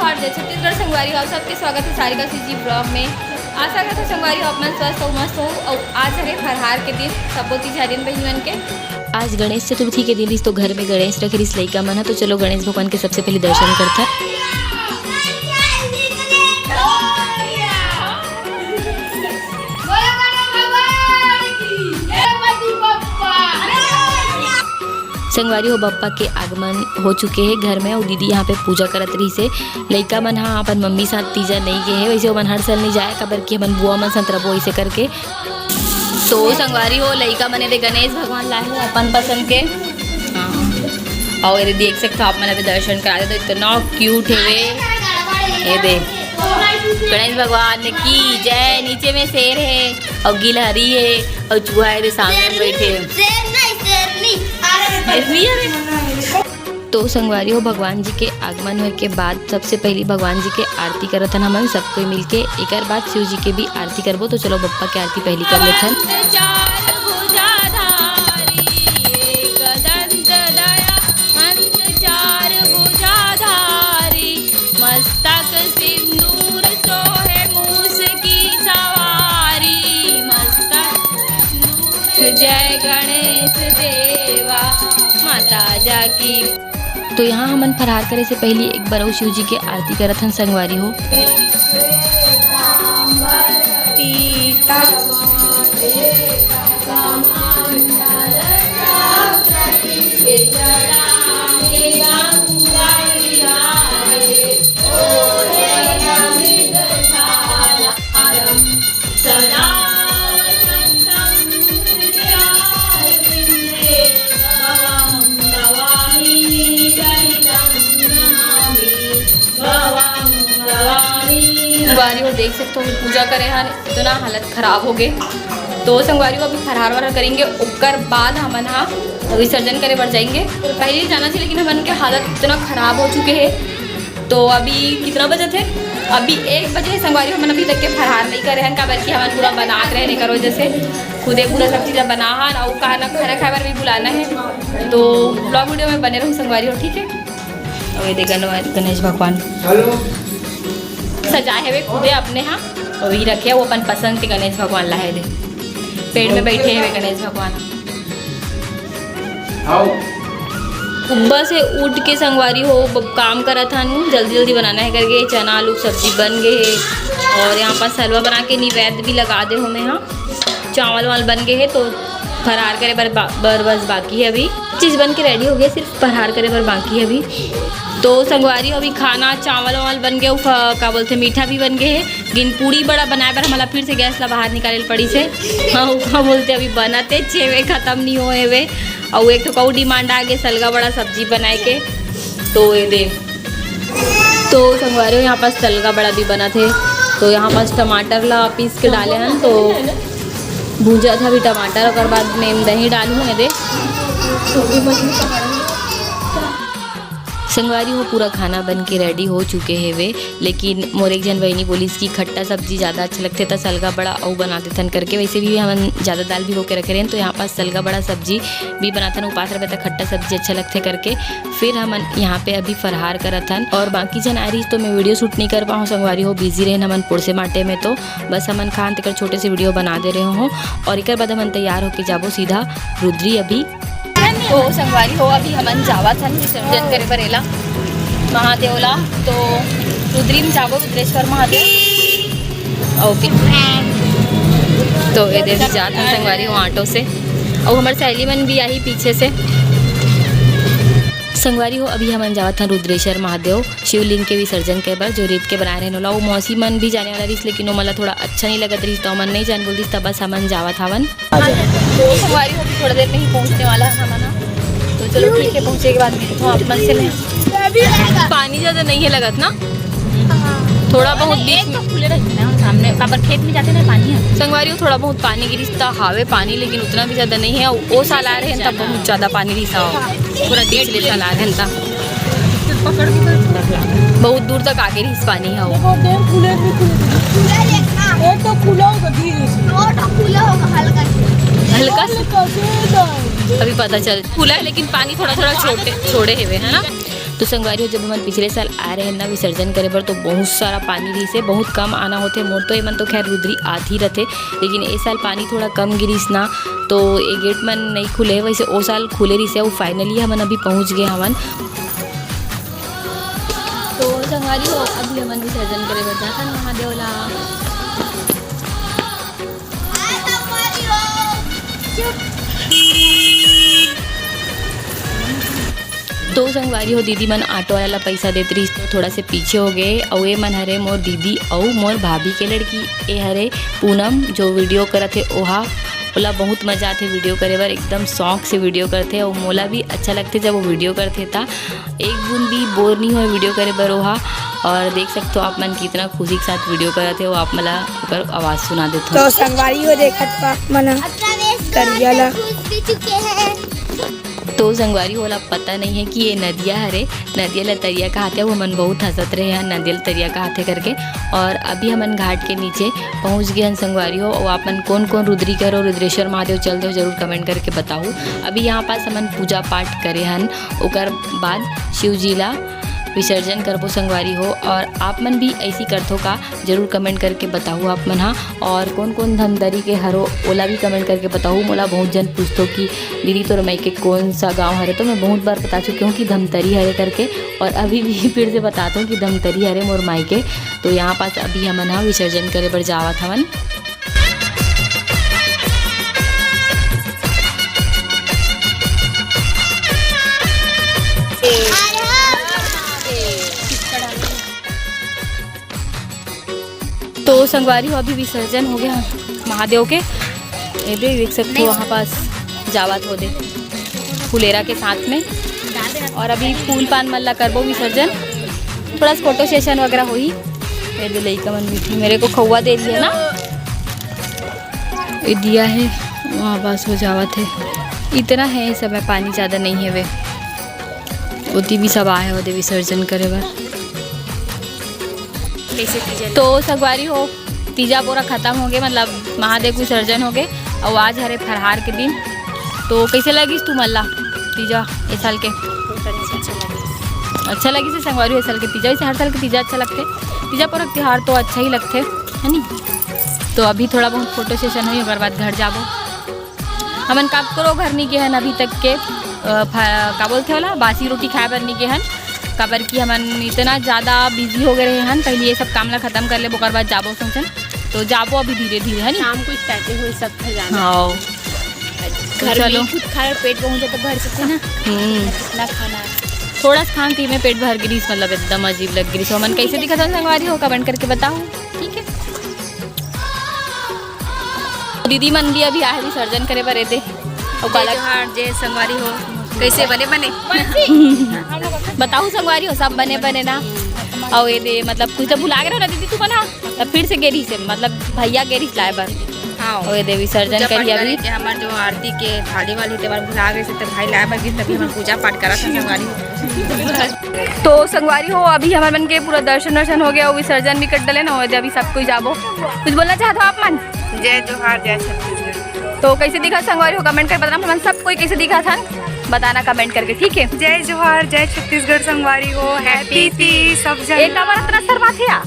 जोहार जय छत्तीसगढ़ संगवारी हो सबके स्वागत है सारिका सीजी ब्लॉग में। आशा करता संगवारी हो अपना स्वस्थ हो मस्त हो। और आज है फरहार के दिन सबो तीन बहन के आज गणेश चतुर्थी के दिन तो घर में गणेश रखे रिस लइका मन तो चलो गणेश भगवान के सबसे पहले दर्शन करता। संगवारी हो बप्पा के आगमन हो चुके हैं घर में और दीदी यहाँ पे पूजा करत रही से लइका मन हाँ अपन मम्मी साथ तीजा नहीं गए है वैसे मन हर साल नहीं जाए कबर की अपन बुआ मन संतरबो ऐसे करके। तो संगवारी हो लइका मने दे गणेश भगवान लाए हो अपन पसंद के। हाँ और ये देख सकते हो आप मैंने दर्शन करा दे तो इतना क्यूट है वे। ये दे गणेश भगवान की जय। नीचे में शेर है और गिलहरी है और चूहा है सामने बैठे। तो संगवारी हो भगवान जी के आगमन होने के बाद सबसे पहले भगवान जी के आरती करत हन हमन सब कोई मिलके। एक बाद शिव जी के भी आरती करबो तो चलो बप्पा के आरती पहली कर लेथन। जय गणेश देवा माता जाकी। तो यहाँ हमन फरार करे से पहले एक बार शिव जी के आरती करत हन संगवारी हो। संगवारी हो देख सकते हो पूजा करे हन इतना हालत खराब हो गए। तो संगवारी को अभी फरहार वरहार करेंगे उकर बाद हमन हाँ विसर्जन करे बढ़ जाएंगे। पहले जाना चाहिए लेकिन हमन के हालत इतना खराब हो चुके हैं। तो अभी कितना बजे थे? अभी 1 बजे संगवारी हमन अभी तक के फरहार नहीं करे हन का बल्कि हमन पूरा बना रहे नहीं करो जैसे खुदे पूरा सब चीज़ बना हन और खाना खाना खाए बार भी बुलाना है। तो ब्लॉग वीडियो में बने रहूँ संगवारी हो ठीक है। और ये देखा गणेश भगवान सजाए हुए खुदे अपने यहाँ और वही रखे वो अपन पसंद के गणेश भगवान लाए दे। पेड़ में बैठे हुए गणेश भगवान। सुबह से उठ के संगवारी हो काम करा था जल्दी जल्दी बनाना है करके चना आलू सब्जी बन गए है। और यहाँ पर सलवा बना के निवेद भी लगा दे हमें। यहाँ चावल वाल बन गए है तो फरहार करे बर बस बाकी है। अभी चीज़ बन के रेडी हो गई सिर्फ फरहार करे बर बाकी है अभी। तो संगवारी अभी खाना चावल वावल बन गए क्या बोलते मीठा भी बन गए है। गिन पूड़ी बड़ा बनाए पर हमारा फिर से गैस ला बाहर निकाले पड़ी से। हाँ क्या बोलते अभी बनाते छेवे ख़त्म नहीं होए वे। और एक तो कऊ डिमांड आ गए सलगा बड़ा सब्जी बनाए के। तो ये दे तो संगवारी यहाँ पास सलगा बड़ा भी बना थे। तो यहाँ पास टमाटर ला पीस के डाले हैं तो भूजा था भी टमाटर और बाद में दही डालूँ है दे। संगवारी हो पूरा खाना बन के रेडी हो चुके हैं वे। लेकिन मोर एक जन बहनी बोली इसकी खट्टा सब्जी ज़्यादा अच्छा लगते था सलगा बड़ा और बनाते थन करके। वैसे भी हम ज़्यादा दाल भी होके रखे रहे हैं तो यहाँ पास सलगा बड़ा सब्जी भी बनाते हैं उपास रहे खट्टा सब्जी अच्छा लगते करके। फिर हम यहाँ पे अभी फरहार करत हन और बाकी जन आ रही तो मैं वीडियो शूट नहीं कर पाऊँ संगवारी हो बिजी रहे हमन पुरसे माटे में। तो बस हमन खान तक छोटे से वीडियो बना दे रहे हो और एक बाद हमन तैयार होके जाबो सीधा रुद्री अभी। तो संगवारी हो अभी हमन जावा था विसर्जन करे बरेला महादेवला। तो रुद्री में जाबो रुद्रेश्वर महादेव। ओके तो ये देख जात हैं संगवारी हो ऑटो से और हमारे सहेली मन भी आई पीछे से। संगवारी हो अभी हमन जावत हैं रुद्रेश्वर महादेव शिवलिंग के विसर्जन के बार जो रेत के बनाए रहे नोला वो मौसी मन भी जाने वाला रही लेकिन वो मला थोड़ा अच्छा नहीं लगत रही तो मन नहीं जान बोलती तब बस हमन जावत हवन। तो संगवारी हो थोड़ा देर में ही पहुँचने वाला है हमारा। तो चलो ठीक है पहुँचे के बाद मिलते हो आप मन से मैं। पानी ज़्यादा नहीं है लगत ना थोड़ा बहुत बीच में खुले रहते हैं सामने पर खेत में जाते ना पानी है। संगवारी हो थोड़ा बहुत पानी गिरता हावे पानी लेकिन उतना भी ज़्यादा नहीं है। वो साल आ रहे हैं तब बहुत ज़्यादा पानी रिसा हो पूरा 1.5 साल आ रहे हैं बहुत दूर तक आगे रिस पानी है। हल्का अभी पता चल खुला है लेकिन पानी थोड़ा थोड़ा छोड़े हुए है ना। तो संगवारी हो जब हम पिछले साल आ रहे हैं ना विसर्जन करे पर तो बहुत सारा पानी रही से बहुत कम आना होते मोर तो एमन तो खैर रुद्री आधी रहते, लेकिन ए साल पानी थोड़ा कम गिरीस ना तो ये गेट मन नहीं खुले, वैसे ओ साल खुले रही से वो फाइनली हमन अभी पहुँच गए हमन। तो संगवारी हो अभी हमन विसर्जन करे बर जाथन महादेव ला। तो संगवारी हो दीदी मन ऑटो वाला पैसा देते रही तो थोड़ा से पीछे हो गए और ये मन हरे मोर दीदी और मोर भाभी के लड़की ए हरे पूनम जो वीडियो करत थे ओहा ओला बहुत मजा आते वीडियो करे बर, एकदम शौक से वीडियो करते और मोला भी अच्छा लगते जब वो वीडियो करते था, एक बूंद भी बोर नहीं हो वीडियो करे बर ओहा। और देख सकते हो आप मन कितना खुशी के साथ वीडियो करते हो, आप मला ओकर आवाज़ सुना देते हो। तो संगवारी हो देखत पा मन करिया ला तो संगवारी होला पता नहीं है कि ये नदिया हरे नदिया लतरिया कहाते वो मन बहुत हंसत रहे हैं नदिया लतरिया कहाते करके। और अभी हमन घाट के नीचे पहुंच गए हैं संगवारी हो, और आपन कौन कौन रुद्रीकर और रुद्रेश्वर महादेव चलते हो जरूर कमेंट करके बताओ। अभी यहाँ पास हमन पूजा पाठ करे हन, ओकर बाद शिव जी ला विसर्जन करबो संगवारी हो। और आप मन भी ऐसी करथो का जरूर कमेंट करके बताओ आप मन। हाँ, और कौन कौन धमतरी के हरो ओला भी कमेंट करके बताओ। मोला बहुत जन पूछतो कि दीदी तोर मई के कौन सा गांव हरे, तो मैं बहुत बार बता चुकी हूँ कि धमतरी हरे करके, और अभी भी फिर से बताता हूँ कि धमतरी हरे मोर माई के। तो यहाँ पास अभी हमन हाँ विसर्जन करे बर जावत हवन। तो संगवारी हो अभी विसर्जन हो गया महादेव के, ये देख सकते हो वहाँ पास जावत हो दे फुलेरा के साथ में। और अभी फूल पान मल्ला करबो विसर्जन, थोड़ा सा फोटो सेशन वगैरह हो ही। ये दे लइका मन मीठी मेरे को खौवा दे दिया ना, ये दिया है वहाँ पास हो जावत है। इतना है सब है, पानी ज़्यादा नहीं है वे उती भी सब आए हो दे विसर्जन करे बर। तो संगवारी हो तीजा पूरा ख़त्म हो गए, मतलब महादेव विसर्जन हो गए और आज हरे फरहार के दिन। तो कैसे लगी तू मल्ला तीजा इस साल के? अच्छा लगी से संगवारी हो इस साल के तीजा, वैसे हर साल के तीजा अच्छा लगते, तीजा पूरा त्यौहार तो अच्छा ही लगते है नी। तो अभी थोड़ा बहुत फोटो सेशन हुई, और बाद घर जाबो हमन का करो घर नहीं गए हन अभी तक के, का बोलते होला बासी रोटी खाए बर नहीं गए हन, काबर कि हमन इतना ज़्यादा बिजी हो गए रहे हन। पहले ये सब काम ला खत्म कर ले, ओकर बाद जाबो फंक्शन, तो जाबो अभी धीरे धीरे है नी। शाम को कहते हुए सब खा जाना। हाँ घर में खुद खाए पेट बहुत तो भर सकते ना, इतना खाना थोड़ा सा खान पी में पेट भर गिरी, मतलब एकदम अजीब लग गिरी। तो मन कैसे दिखा था संगवारी हो कमेंट करके बताओ, ठीक है। दीदी मन भी अभी आए विसर्जन करे पर दे और जय संगवारी हो कैसे बने बताओ संगवारी हो सब बने ना। और ये दे मतलब कुछ तो भुला गए ना दीदी तू बना, तब फिर से गेरी से मतलब भैया गेरी लाए बर। हाँ, और ये दे विसर्जन करी अभी हमारे जो आरती के थाली वाली थे भुला गए तो भाई लाए बर, तभी हम पूजा पाठ करा था संगवारी। तो संगवारी हो अभी हमारे मन के पूरा दर्शन वर्शन हो गया और विसर्जन भी कर डले ना, और अभी सब कुछ जाबो। कुछ बोलना चाहते हो आप मन? जय जोहार जय छत्तीसगढ़। तो कैसे दिखा संगवारी हो कमेंट कर बताना, हम सब कोई कैसे दिखा था बताना कमेंट करके, ठीक है। जय जोहार जय छत्तीसगढ़ संगवारी हो, हैप्पी तीज सब जन। एक बार इतना शर्मा थे यार,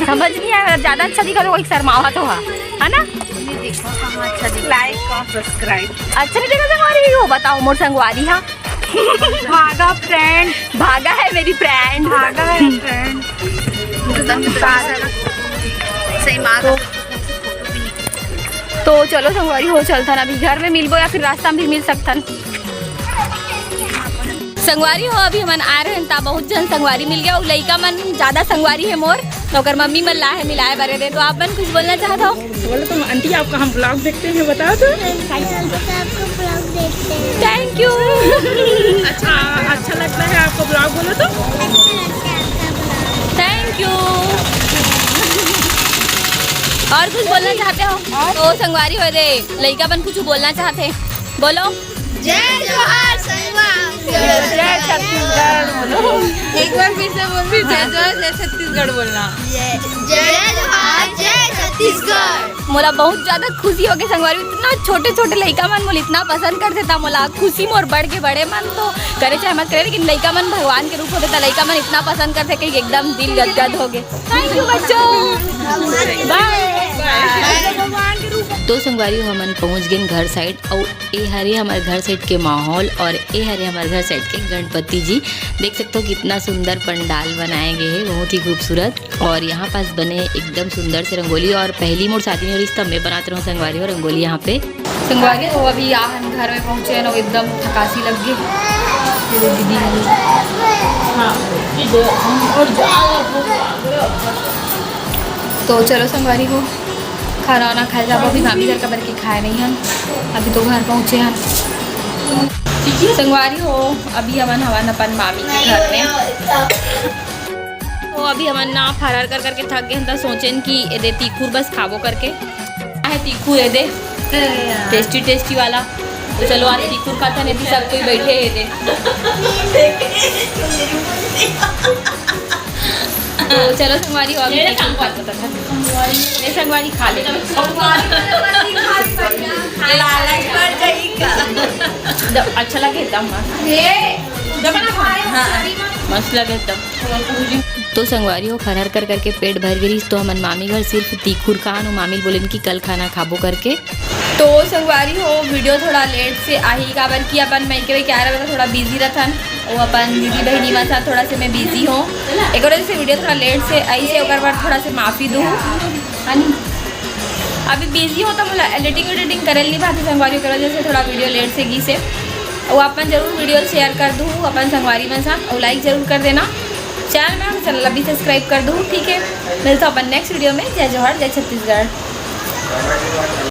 समझ नहीं आया, ज्यादा अच्छा दिखा तो एक शर्मावा तो है ना। लाइक और सब्सक्राइब। अच्छा नहीं देखा संगवारी हो, बताओ मोर संगवारी। हाँ भागा फ्रेंड, भागा है मेरी फ्रेंड, भागा है फ्रेंड। सही माँ तो चलो संगवारी हो चलता ना, अभी घर में मिलबो या फिर रास्ता में भी मिल सकता। संगवारी हो अभी हमन आ रहे हैं, बहुत जन संगवारी मिल गया, लइका मन ज़्यादा संगवारी है मोर, तो मम्मी मन ला है मिलाए बरे दे। तो आप मन कुछ बोलना चाहते हो? बोलो तो आंटी आपका हम ब्लॉग देखते हैं, बताओ तो। Thank you. अच्छा लगता है आपको ब्लॉग, बोलो तो। Thank you. और कुछ बोलना चाहते हो? तो संगवारी हो दे लइका मन कुछ बोलना चाहते, बोलो। जय जोहार संगवारी। जय छत्तीसगढ़ बोलो। एक बार फिर से बोल भी जय जय छत्तीसगढ़ बोलना। मोला बहुत ज्यादा खुशी हो गई संगवारी, इतना छोटे छोटे लड़का मन मोला इतना पसंद करते था। मोला खुशी मोर बढ़ के बड़े मन तो करे चाहे मत करे, लेकिन लड़का मन भगवान के रूप होते था। लड़का मन इतना पसंद करते कि एकदम दिल गदगद हो गए। थैंक यू बच्चों, बाय। तो संगवारी हमन पहुँच गए घर साइड और ये हरे हमारे घर साइड के माहौल और ये हरे हमारे घर साइड के गणपति जी। देख सकते हो कितना सुंदर पंडाल बनाए गए हैं, बहुत ही खूबसूरत। और यहाँ पास बने एकदम सुंदर से रंगोली। और पहली मोर शादी में और इस तब में बनाते रहो संगवारी और रंगोली यहाँ पे। संगवारी हो अभी हम घर में पहुँचे हैं ना, एकदम थकासी लग गई। दीदी तो चलो संगवारी हो खाना वाना खाए जाओ। अभी मामी घर का बन के खाए नहीं हम, अभी तो घर पहुँचे हैं संगवारी हो। अभी हमन हवन अपन मामी के घर में तो अभी हमन ना फरार कर करके थक गए। तो सोचें कि ये दे तीखूर बस खाबो करके है, तीखूर ये दे टेस्टी टेस्टी वाला। तो चलो आज तीखूर खाता नहीं थी, सब कोई बैठे है दे। तो चलो संगवारी हो अभी संगवारी खा ले। अच्छा लगे एकदम मस्त लगे एकदम। तो संगवारी हो फरहर कर करके पेट भर गई। तो हमन मामी घर सिर्फ तीखूर खान और मामी बोले कि कल खाना खाबो करके। तो संगवारी हो वीडियो थोड़ा लेट से आई काबर कि अपन मैं के क्या रहा थोड़ा बिजी रहन। वो अपन दीदी बहनी में साथ थोड़ा से मैं बिजी हूँ, एक वजह से वीडियो थोड़ा लेट से आई से ओकर बाद थोड़ा से माफ़ी दूँ। अभी बिजी हो तो मुझे एडिटिंग करे नहीं पाती संगवारी की वजह से थोड़ा वीडियो लेट से गई से। वो अपन जरूर वीडियो शेयर कर दूँ अपन संगवारी में साथ और लाइक ज़रूर कर देना। चैनल अभी सब्सक्राइब कर दूँ, ठीक है। मिलता हूँ अपन नेक्स्ट वीडियो में। जय जौहर, जय छत्तीसगढ़।